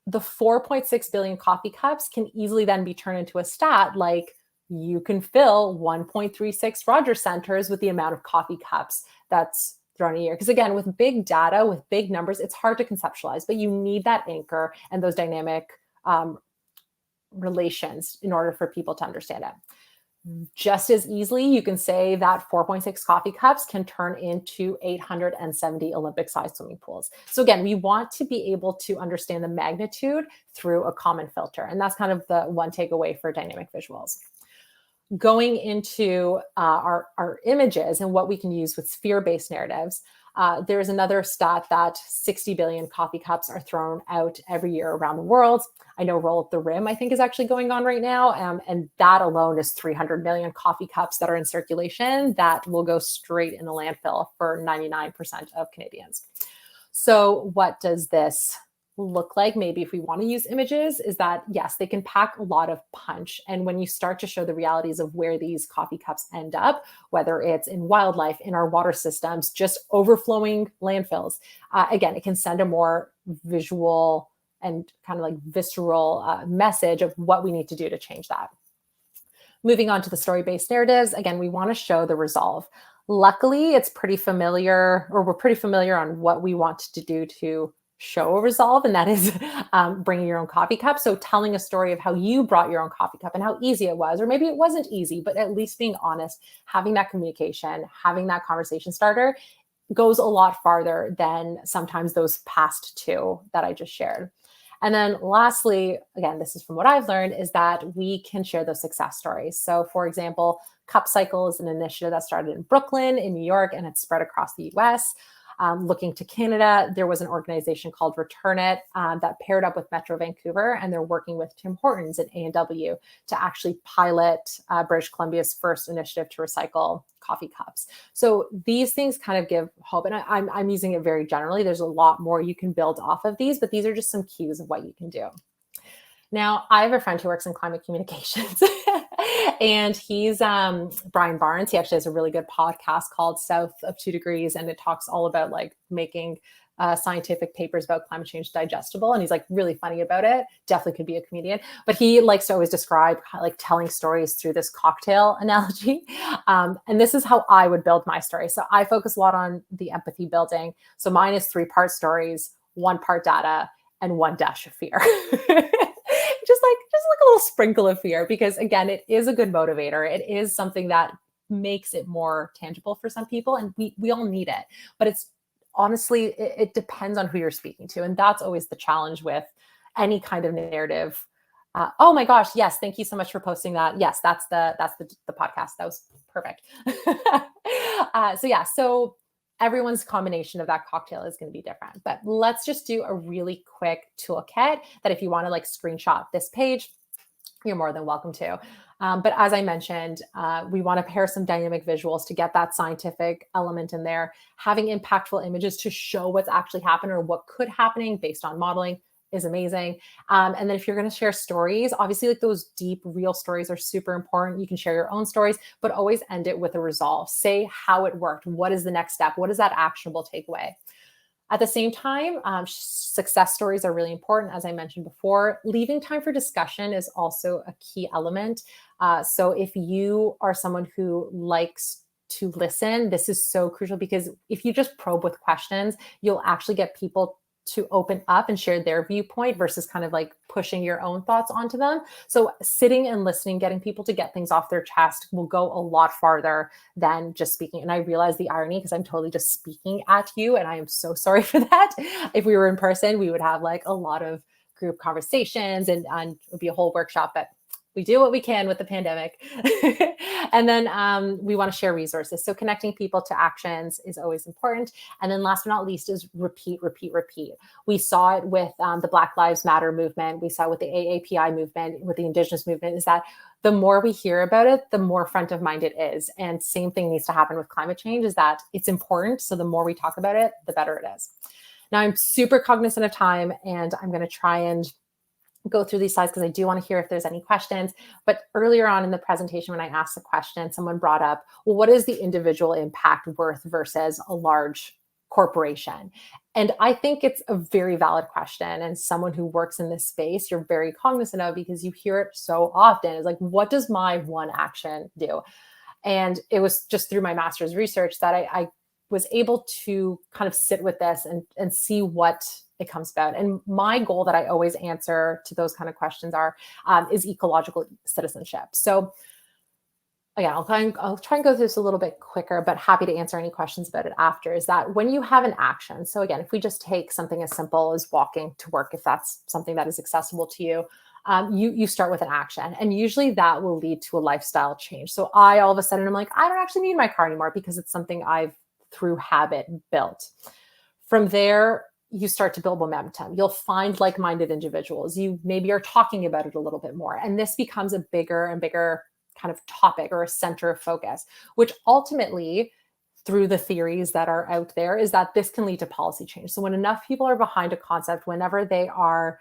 the 4.6 billion coffee cups can easily then be turned into a stat like you can fill 1.36 Rogers Centers with the amount of coffee cups that's thrown a year. Because again, with big data, with big numbers, it's hard to conceptualize, but you need that anchor and those dynamic relations in order for people to understand it. Just as easily, you can say that 4.6 coffee cups can turn into 870 Olympic-sized swimming pools. So again, we want to be able to understand the magnitude through a common filter. And that's kind of the one takeaway for dynamic visuals. Going into our images and what we can use with fear-based narratives, there's another stat that 60 billion coffee cups are thrown out every year around the world. I know Roll Up the Rim, I think, is actually going on right now. And that alone is 300 million coffee cups that are in circulation that will go straight in the landfill for 99% of Canadians. So what does this look like, maybe if we want to use images, is that yes, they can pack a lot of punch. And when you start to show the realities of where these coffee cups end up, whether it's in wildlife, in our water systems, just overflowing landfills, again, it can send a more visual and kind of like visceral message of what we need to do to change that. Moving on to the story-based narratives, again, we want to show the resolve. Luckily, it's pretty familiar, or we're pretty familiar on what we want to do to show a resolve, and that is bringing your own coffee cup. So telling a story of how you brought your own coffee cup and how easy it was, or maybe it wasn't easy, but at least being honest, having that communication, having that conversation starter goes a lot farther than sometimes those past two that I just shared. And then lastly, again, this is from what I've learned, is that we can share those success stories. So for example, Cup Cycle is an initiative that started in Brooklyn, in New York, and it's spread across the US. Looking to Canada, there was an organization called Return It that paired up with Metro Vancouver, and they're working with Tim Hortons and A&W to actually pilot British Columbia's first initiative to recycle coffee cups. So these things kind of give hope, and I'm using it very generally. There's a lot more you can build off of these, but these are just some cues of what you can do. Now, I have a friend who works in climate communications, and he's Brian Barnes. He actually has a really good podcast called South of 2 Degrees, and it talks all about like making scientific papers about climate change digestible. And he's like really funny about it. Definitely could be a comedian, but he likes to always describe like telling stories through this cocktail analogy. And this is how I would build my story. So I focus a lot on the empathy building. So mine is 3-part stories, 1 part data, and 1 dash of fear. just like a little sprinkle of fear, because again, it is a good motivator. It is something that makes it more tangible for some people, and we all need it. But it's honestly, it depends on who you're speaking to, and that's always the challenge with any kind of narrative. Oh my gosh, yes, thank you so much for posting that. Yes, that's the podcast. That was perfect. So everyone's combination of that cocktail is going to be different, but let's just do a really quick toolkit that if you want to like screenshot this page, you're more than welcome to. But as I mentioned, we want to pair some dynamic visuals to get that scientific element in there, having impactful images to show what's actually happened or what could happening based on modeling is amazing. And then if you're going to share stories, obviously like those deep, real stories are super important. You can share your own stories, but always end it with a resolve. Say how it worked. What is the next step? What is that actionable takeaway? At the same time, success stories are really important. As I mentioned before, leaving time for discussion is also a key element. So if you are someone who likes to listen, this is so crucial, because if you just probe with questions, you'll actually get people to open up and share their viewpoint versus kind of like pushing your own thoughts onto them. So sitting and listening, getting people to get things off their chest will go a lot farther than just speaking. And I realize the irony, because I'm totally just speaking at you, and I am so sorry for that. If we were in person, we would have like a lot of group conversations and it would be a whole workshop, but we do what we can with the pandemic. And then we want to share resources. So connecting people to actions is always important. And then last but not least is repeat, repeat, repeat. We saw it with the Black Lives Matter movement. We saw it with the AAPI movement, with the Indigenous movement, is that the more we hear about it, the more front of mind it is. And same thing needs to happen with climate change, is that it's important. So the more we talk about it, the better it is. Now I'm super cognizant of time, and I'm going to try and go through these slides because I do want to hear if there's any questions. But earlier on in the presentation, when I asked a question, someone brought up, well, what is the individual impact worth versus a large corporation? And I think it's a very valid question. And someone who works in this space, you're very cognizant of, because you hear it so often. It's like, what does my one action do? And it was just through my master's research that I was able to kind of sit with this and see what it comes about. And my goal that I always answer to those kind of questions is ecological citizenship. So again, I'll try and go through this a little bit quicker, but happy to answer any questions about it after. Is that when you have an action, so again, if we just take something as simple as walking to work, if that's something that is accessible to you, you start with an action, and usually that will lead to a lifestyle change. So I all of a sudden I'm like, I don't actually need my car anymore, because it's something I've through habit built. From there, you start to build momentum. You'll find like-minded individuals. You maybe are talking about it a little bit more. And this becomes a bigger and bigger kind of topic or a center of focus, which ultimately through the theories that are out there, is that this can lead to policy change. So when enough people are behind a concept, whenever they are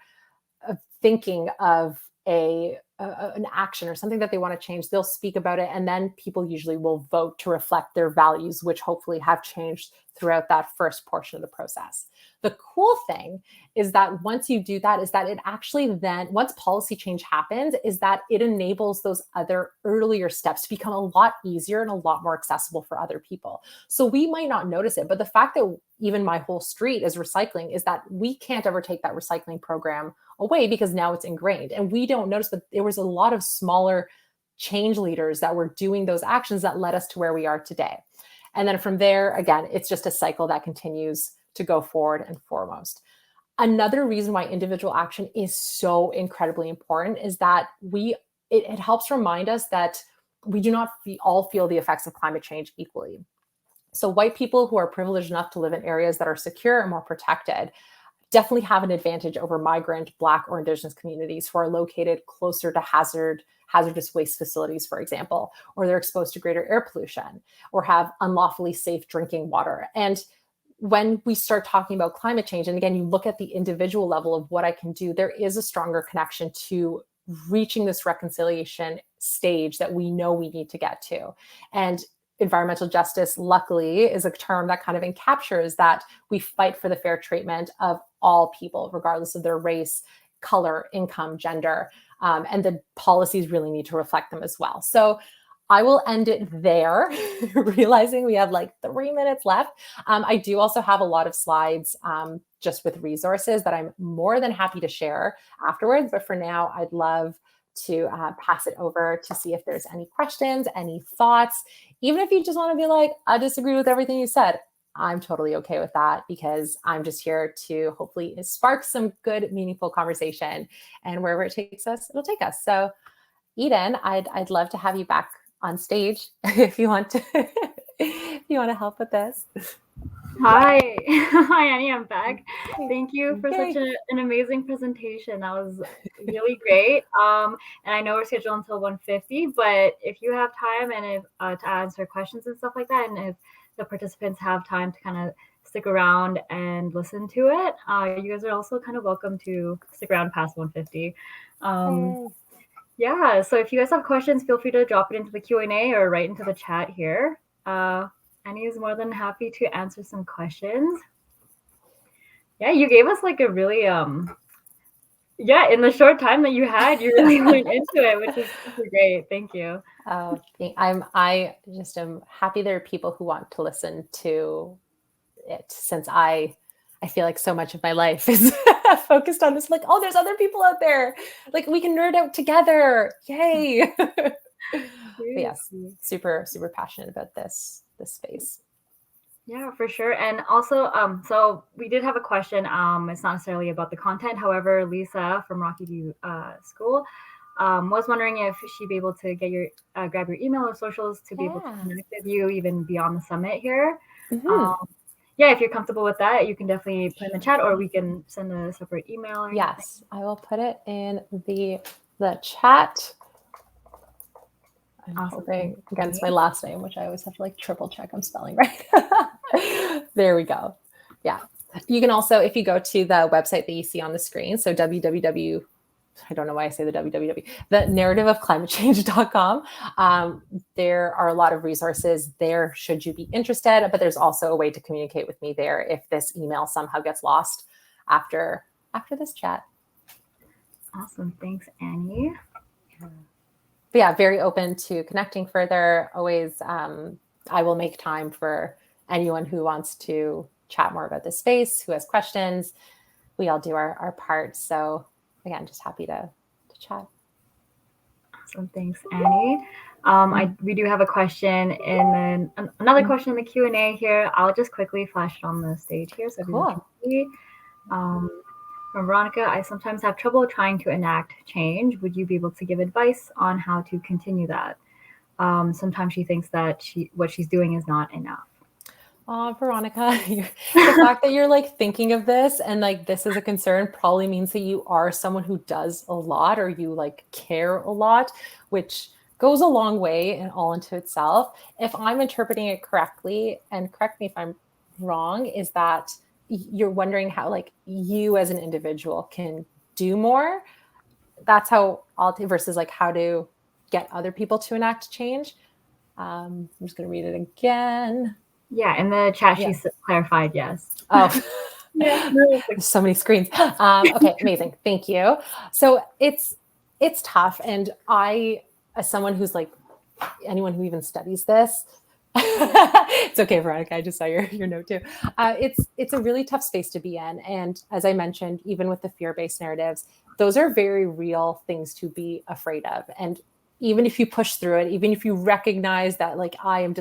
thinking of an action or something that they want to change, they'll speak about it, and then people usually will vote to reflect their values, which hopefully have changed throughout that first portion of the process. The cool thing is that once you do that, is that it actually then, once policy change happens, is that it enables those other earlier steps to become a lot easier and a lot more accessible for other people. So we might not notice it, but the fact that even my whole street is recycling is that we can't ever take that recycling program away because now it's ingrained. And we don't notice, but there was a lot of smaller change leaders that were doing those actions that led us to where we are today. And then from there, again, it's just a cycle that continues to go forward and foremost. Another reason why individual action is so incredibly important is that it helps remind us that we do not all feel the effects of climate change equally. So white people who are privileged enough to live in areas that are secure and more protected definitely have an advantage over migrant, Black, or Indigenous communities who are located closer to hazardous waste facilities, for example, or they're exposed to greater air pollution or have unlawfully safe drinking water. And when we start talking about climate change, and again, you look at the individual level of what I can do, there is a stronger connection to reaching this reconciliation stage that we know we need to get to. And environmental justice, luckily, is a term that kind of encaptures that we fight for the fair treatment of all people, regardless of their race, color, income, gender, and the policies really need to reflect them as well. So I will end it there, realizing we have like 3 minutes left. I do also have a lot of slides just with resources that I'm more than happy to share afterwards. But for now, I'd love to pass it over to see if there's any questions, any thoughts. Even if you just want to be like, I disagree with everything you said, I'm totally okay with that, because I'm just here to hopefully spark some good, meaningful conversation, and wherever it takes us, it'll take us. So Eden, I'd love to have you back on stage if you want to if you want to help with this. Hi. Hi, Annie, I'm back. Thank you for such an amazing presentation. That was really great. And I know we're scheduled until 1:50, but if you have time and if to answer questions and stuff like that, and if the participants have time to kind of stick around and listen to it, you guys are also kind of welcome to stick around past 1:50. Yeah, so if you guys have questions, feel free to drop it into the Q&A or right into the chat here. Annie is more than happy to answer some questions. Yeah, you gave us like a really, in the short time that you had, you really went into it, which is super great. Thank you. Oh, I just am happy there are people who want to listen to it, since I feel like so much of my life is focused on this, like, oh, there's other people out there. Like, we can nerd out together. Yay. Yes, super, super passionate about this space. Yeah, for sure. And also, so we did have a question. It's not necessarily about the content. However, Lisa from Rocky View School was wondering if she'd be able to get your grab your email or socials to be able to connect with you even beyond the summit here. Yeah, if you're comfortable with that, you can definitely put in the chat, or we can send a separate email. Or yes, I will put it in the chat. I'm hoping against my last name, which I always have to like triple check I'm spelling right. There we go. Yeah. You can also, if you go to the website that you see on the screen, so www, I don't know why I say the www, the narrativeofclimatechange.com. There are a lot of resources there should you be interested, but there's also a way to communicate with me there if this email somehow gets lost after this chat. Awesome. Thanks, Annie. But yeah, very open to connecting further. Always, I will make time for anyone who wants to chat more about this space, who has questions. We all do our part. So again, just happy to chat. Awesome. Thanks, Annie. We do have a question, and then another question in the Q&A here. I'll just quickly flash it on the stage here so everyone can see. From Veronica, I sometimes have trouble trying to enact change. Would you be able to give advice on how to continue that? Sometimes she thinks that what she's doing is not enough. Veronica, the fact that you're like thinking of this and like this is a concern probably means that you are someone who does a lot, or you like care a lot, which goes a long way and all into itself. If I'm interpreting it correctly, and correct me if I'm wrong, is that you're wondering how like you as an individual can do more. That's how I'll take versus like how to get other people to enact change. I'm just going to read it again. Yeah, in the chat, she clarified yes. Oh, yeah, there's so many screens. Okay, amazing. Thank you. So it's tough. And I, as someone who's like, anyone who even studies this, it's okay, Veronica. I just saw your note too. It's a really tough space to be in. And as I mentioned, even with the fear-based narratives, those are very real things to be afraid of. And even if you push through it, even if you recognize that like I'm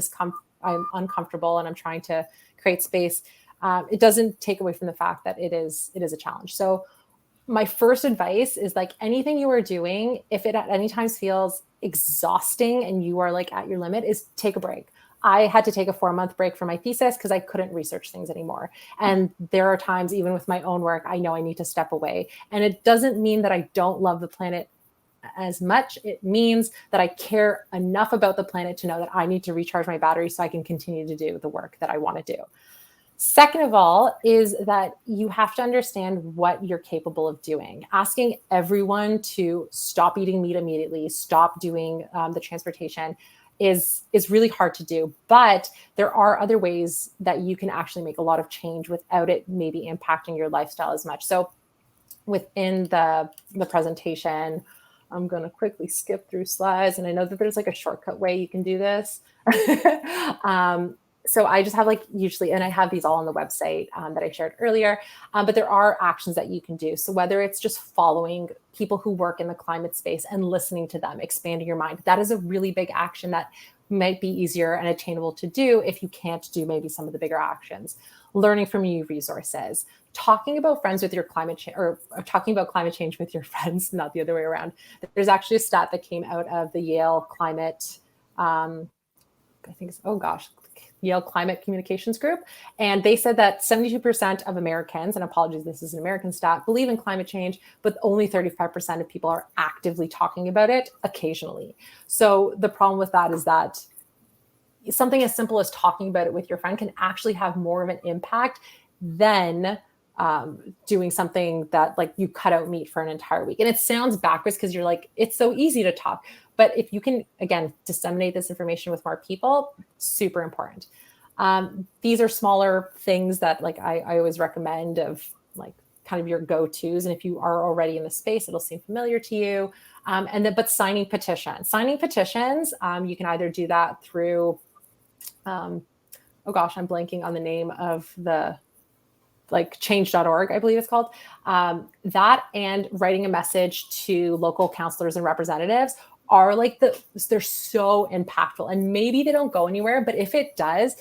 uncomfortable and I'm trying to create space, it doesn't take away from the fact that it is a challenge. So my first advice is like anything you are doing, if it at any times feels exhausting and you are like at your limit, is take a break. I had to take a 4-month break for my thesis because I couldn't research things anymore. And there are times, even with my own work, I know I need to step away. And it doesn't mean that I don't love the planet as much. It means that I care enough about the planet to know that I need to recharge my battery so I can continue to do the work that I want to do. Second of all, is that you have to understand what you're capable of doing. Asking everyone to stop eating meat immediately, stop doing the transportation is really hard to do. But there are other ways that you can actually make a lot of change without it maybe impacting your lifestyle as much. So within the presentation, I'm going to quickly skip through slides. And I know that there's like a shortcut way you can do this. So I just have like usually, and I have these all on the website that I shared earlier, but there are actions that you can do. So whether it's just following people who work in the climate space and listening to them, expanding your mind, that is a really big action that might be easier and attainable to do if you can't do maybe some of the bigger actions. Learning from new resources, talking about friends with your climate change, or talking about climate change with your friends, not the other way around. There's actually a stat that came out of the Yale climate, I think it's, Yale Climate Communications Group. And they said that 72% of Americans, and apologies, this is an American stat, believe in climate change, but only 35% of people are actively talking about it occasionally. So the problem with that is that something as simple as talking about it with your friend can actually have more of an impact than doing something that like you cut out meat for an entire week. And it sounds backwards because you're like, it's so easy to talk. But if you can, again, disseminate this information with more people, super important. These are smaller things that like I always recommend of like kind of your go-tos. And if you are already in the space, it'll seem familiar to you. But signing petitions, you can either do that through, I'm blanking on the name of the, like change.org, I believe it's called, that and writing a message to local councillors and representatives are like they're so impactful, and maybe they don't go anywhere, but if it does,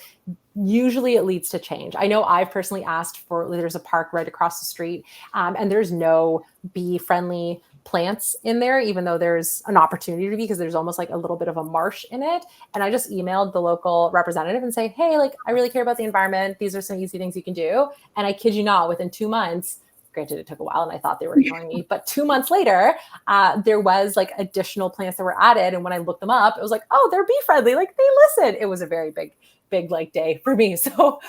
usually it leads to change. I know I've personally asked for, there's a park right across the street, and there's no bee friendly plants in there, even though there's an opportunity to be, because there's almost like a little bit of a marsh in it. And I just emailed the local representative and say, hey, like I really care about the environment. These are some easy things you can do. And I kid you not, within 2 months, granted it took a while and I thought they were ignoring me, but 2 months later, there was like additional plants that were added. And when I looked them up, it was like, oh, they're bee friendly. Like they listen. It was a very big like day for me. So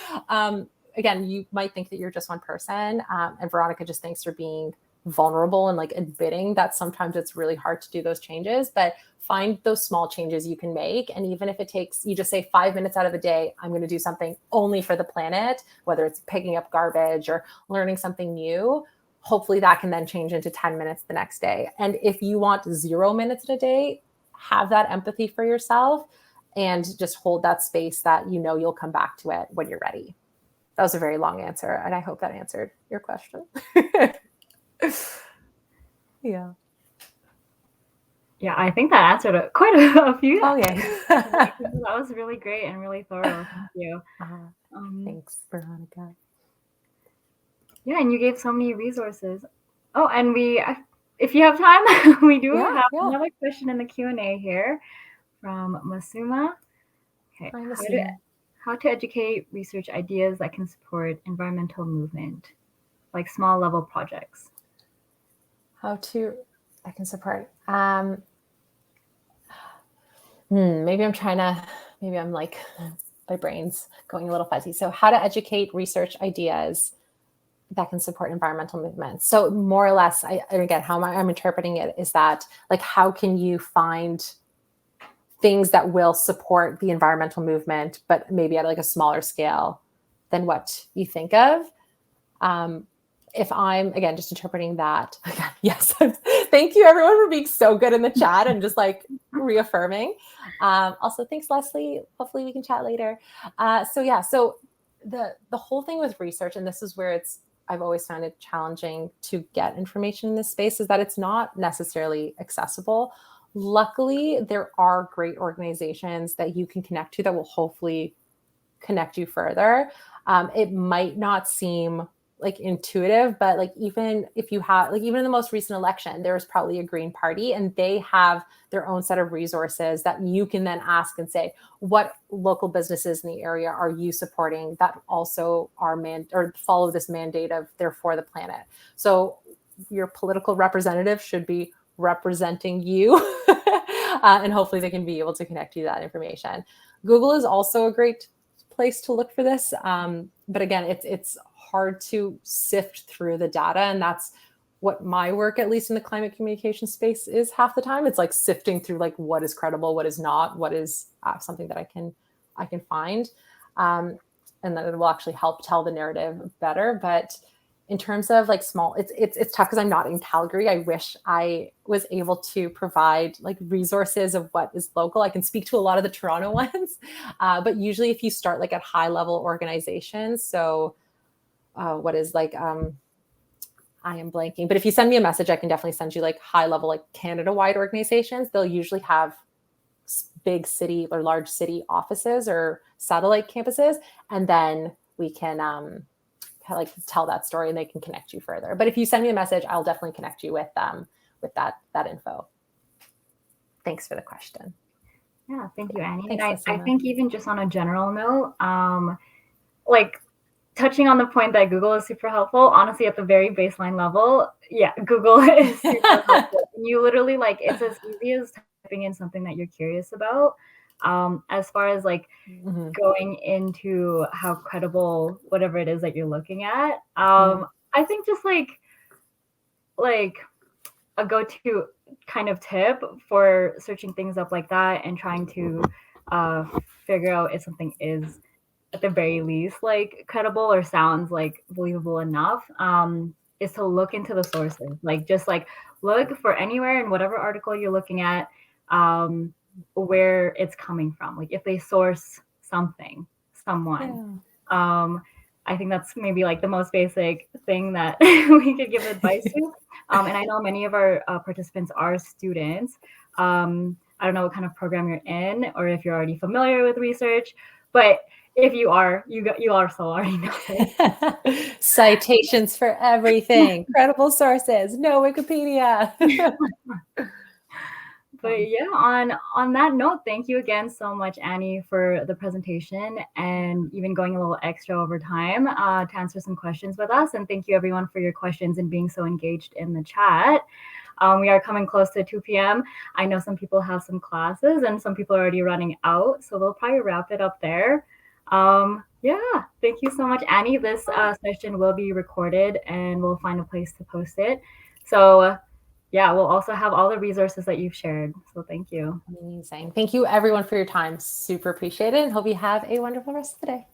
again, you might think that you're just one person. And Veronica, just thanks for being vulnerable and like admitting that sometimes it's really hard to do those changes, but find those small changes you can make. And even if it takes, you just say 5 minutes out of the day, I'm going to do something only for the planet, whether it's picking up garbage or learning something new, hopefully that can then change into 10 minutes the next day. And if you want 0 minutes a day, have that empathy for yourself and just hold that space that you know you'll come back to it when you're ready. That was a very long answer, and I hope that answered your question. Yeah. Yeah, I think that answered quite a few. Oh, yeah. That was really great and really thorough. Thank you. Thanks, Veronica. Yeah, and you gave so many resources. Oh, and if you have time, we do have another question in the Q&A here from Masuma. Okay, how to educate research ideas that can support environmental movement, like small level projects. How to, I can support. Maybe I'm like, my brain's going a little fuzzy. So how to educate research ideas that can support environmental movements. So more or less, and again, how I'm interpreting it is that, like, how can you find things that will support the environmental movement, but maybe at like a smaller scale than what you think of? If I'm, again, just interpreting that, yes, thank you everyone for being so good in the chat and just like reaffirming. Also, thanks, Leslie. Hopefully we can chat later. So the whole thing with research, and this is where I've always found it challenging to get information in this space, is that it's not necessarily accessible. Luckily, there are great organizations that you can connect to that will hopefully connect you further. It might not seem like intuitive, but like even if you have, like even in the most recent election, there was probably a Green Party and they have their own set of resources that you can then ask and say, what local businesses in the area are you supporting that also are or follow this mandate of they're for the planet? So your political representative should be representing you and hopefully they can be able to connect you to that information. Google is also a great place to look for this. But again, it's hard to sift through the data. And that's what my work, at least in the climate communication space, is half the time. It's like sifting through like what is credible, what is not, what is something that I can find. And that it will actually help tell the narrative better. But in terms of like small, it's tough because I'm not in Calgary. I wish I was able to provide like resources of what is local. I can speak to a lot of the Toronto ones, but usually if you start like at high level organizations, so what is like, I am blanking, but if you send me a message, I can definitely send you like high level, like Canada-wide organizations. They'll usually have big city or large city offices or satellite campuses, and then we can like tell that story and they can connect you further. But if you send me a message, I'll definitely connect you with that info. Thanks for the question. Yeah, thank you, Annie. Thanks, I think even just on a general note, like touching on the point that Google is super helpful, honestly, at the very baseline level, yeah, Google is super helpful. You literally, like, it's as easy as typing in something that you're curious about. As far as like going into how credible whatever it is that you're looking at, I think just like a go-to kind of tip for searching things up like that and trying to figure out if something is at the very least like credible or sounds like believable enough, is to look into the sources. Like just like look for anywhere in whatever article you're looking at, where it's coming from. Like if they source someone. I think that's maybe like the most basic thing that we could give advice to. And I know many of our participants are students. I don't know what kind of program you're in or if you're already familiar with research, but if you are, you also already know it. Citations for everything, credible sources, no Wikipedia. But yeah, on that note, thank you again so much, Annie, for the presentation and even going a little extra over time to answer some questions with us. And thank you everyone for your questions and being so engaged in the chat. We are coming close to 2 p.m. I know some people have some classes and some people are already running out, so we'll probably wrap it up there. Yeah, thank you so much, Annie. This session will be recorded and we'll find a place to post it. So yeah, we'll also have all the resources that you've shared. So thank you. Amazing. Thank you everyone for your time. Super appreciate it and hope you have a wonderful rest of the day.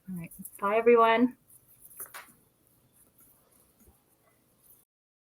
All right. Bye, everyone.